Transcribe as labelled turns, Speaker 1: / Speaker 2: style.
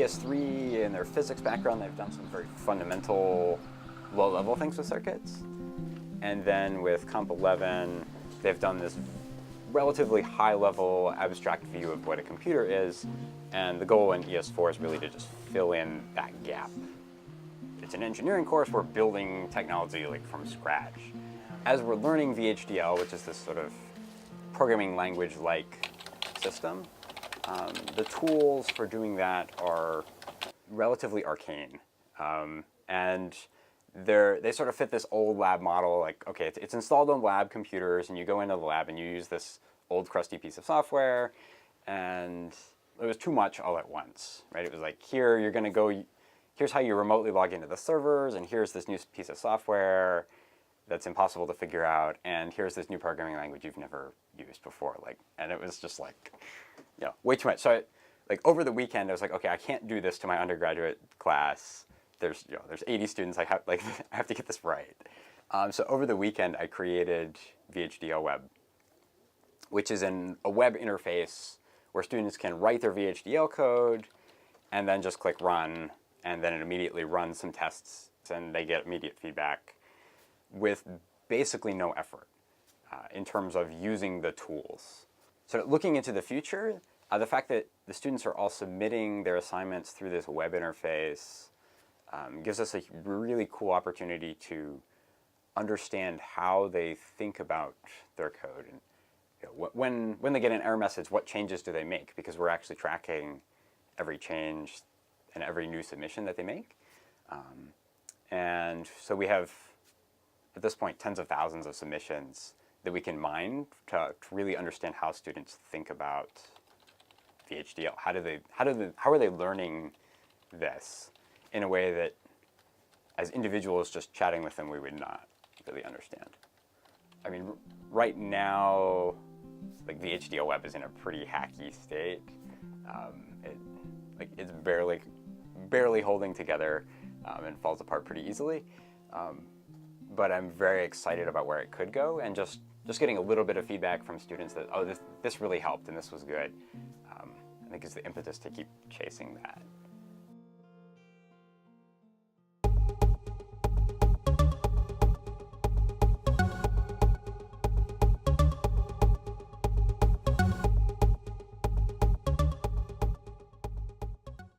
Speaker 1: ES3 in their physics background, they've done some very fundamental low-level things with circuits. And then with Comp 11, they've done this relatively high-level abstract view of what a computer is, and the goal in ES4 is really to just fill in that gap. It's an engineering course. We're building technology like from scratch. As we're learning VHDL, which is this sort of programming language-like system, the tools for doing that are relatively arcane. And they sort of fit this old lab model, like, okay, it's installed on lab computers, and you go into the lab and you use this old crusty piece of software, and it was too much all at once, right? It was like, here, you're gonna go, here's how you remotely log into the servers, and here's this new piece of software that's impossible to figure out, and here's this new programming language you've never used before, like, and it was just like, you know, way too much. So like over the weekend, I was like, okay, I can't do this to my undergraduate class. There's 80 students. I have to get this right. So over the weekend, I created VHDL Web, which is a web interface where students can write their VHDL code and then just click run, and then it immediately runs some tests, and they get immediate feedback with basically no effort in terms of using the tools. So looking into the future, the fact that the students are all submitting their assignments through this web interface gives us a really cool opportunity to understand how they think about their code. And you know, when they get an error message, what changes do they make? Because we're actually tracking every change and every new submission that they make. And so we have, at this point, tens of thousands of submissions that we can mine to really understand how students think about VHDL. How are they learning this in a way that, as individuals just chatting with them, we would not really understand? I mean, right now, like VHDL Web is in a pretty hacky state. It's barely holding together and falls apart pretty easily. But I'm very excited about where it could go, and just getting a little bit of feedback from students that, oh, this really helped and this was good, I think is the impetus to keep chasing that.